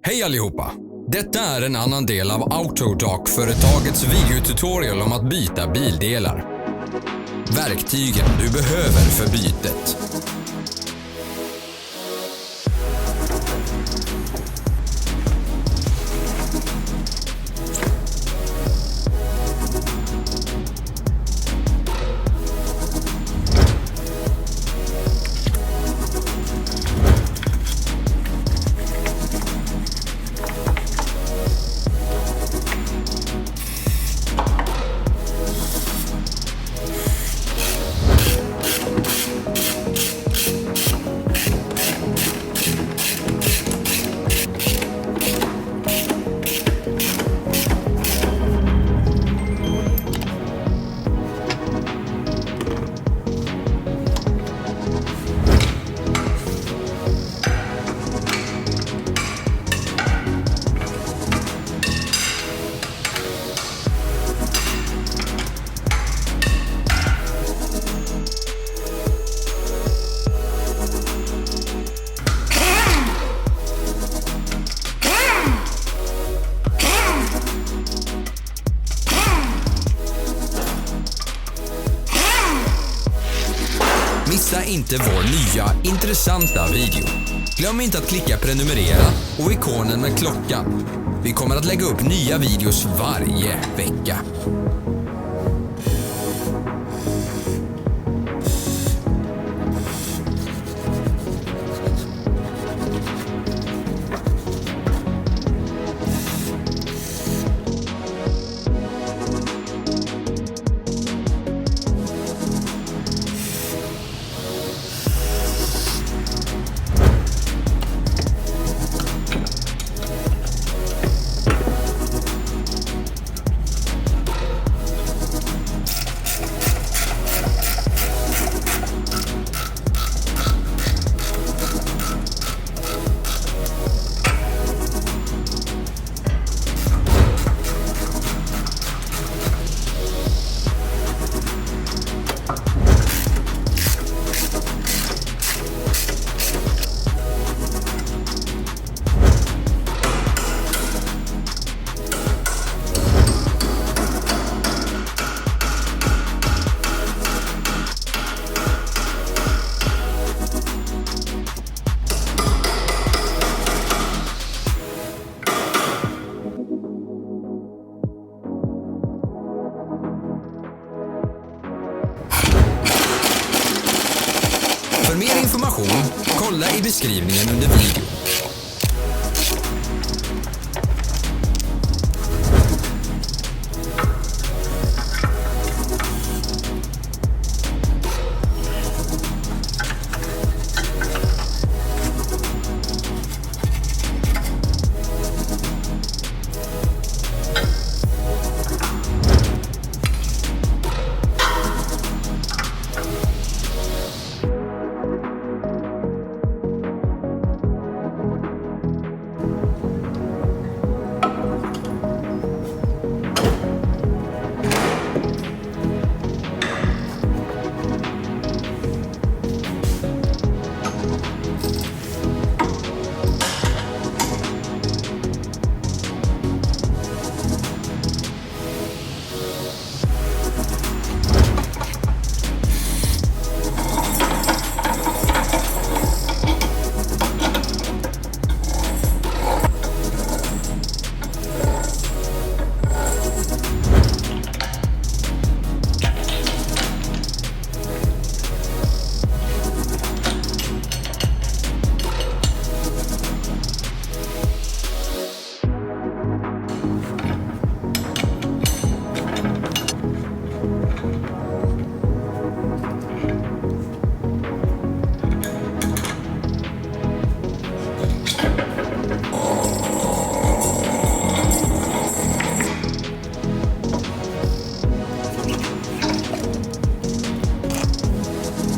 Hej allihopa! Detta är en annan del av AUTODOC-företagets videotutorial om att byta bildelar. Verktygen du behöver för bytet. Missa inte vår nya, intressanta video. Glöm inte att klicka prenumerera och ikonen med klockan. Vi kommer att lägga upp nya videos varje vecka. För mer information, kolla i beskrivningen under videon.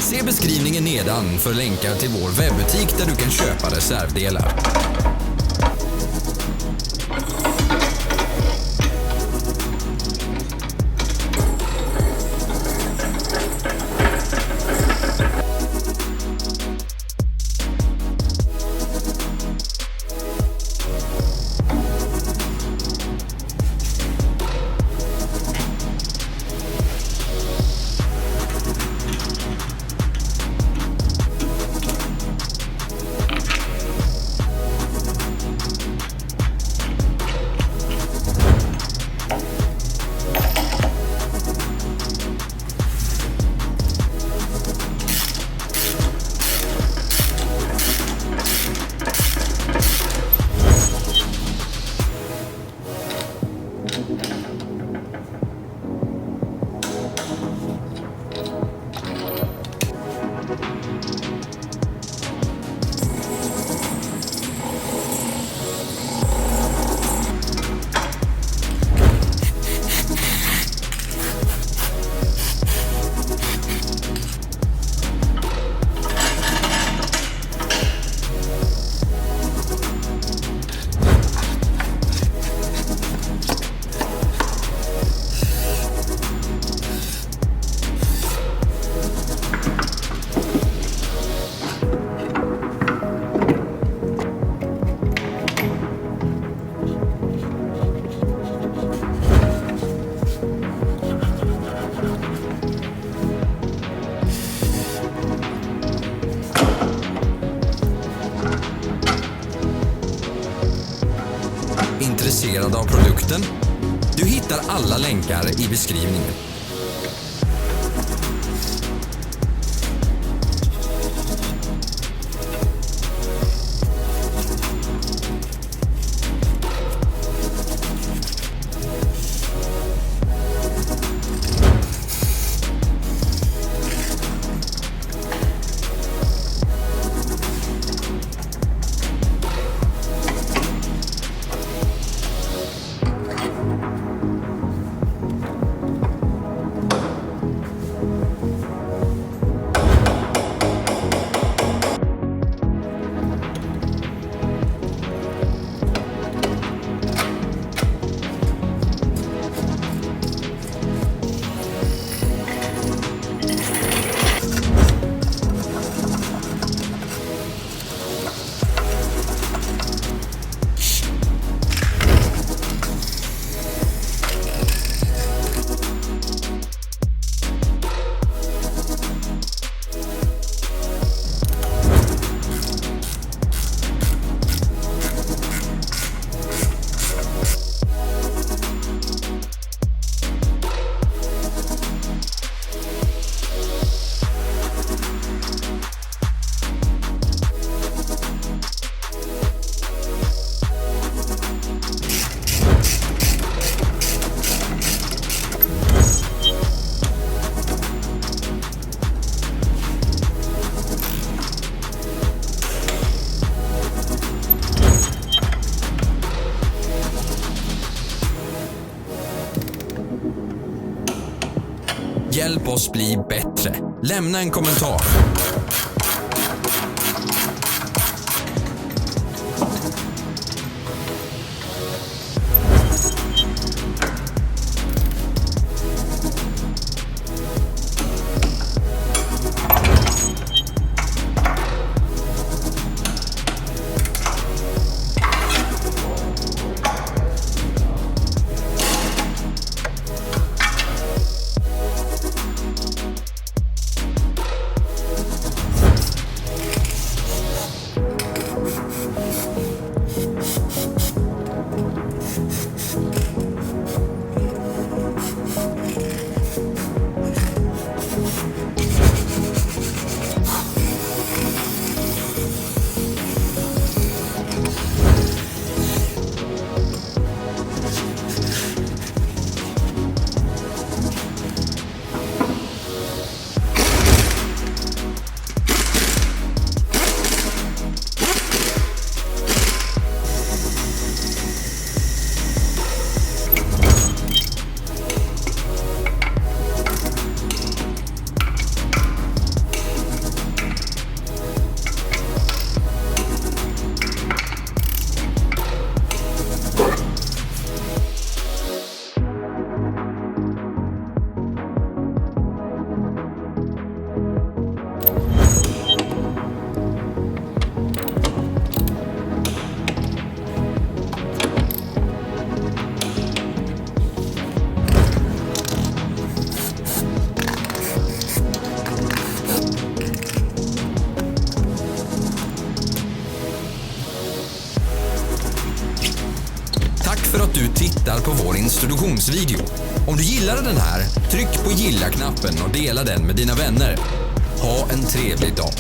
Se beskrivningen nedan för länkar till vår webbutik där du kan köpa reservdelar. intresserad av produkten? Du hittar alla länkar i beskrivningen. Hjälp oss bli bättre. Lämna en kommentar. För att du tittar på vår introduktionsvideo. Om du gillade den här, tryck på gilla-knappen och dela den med dina vänner. Ha en trevlig dag.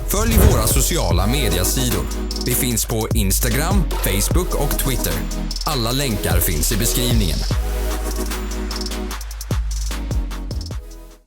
Följ våra sociala mediesidor. Vi finns på Instagram, Facebook och Twitter. Alla länkar finns i beskrivningen.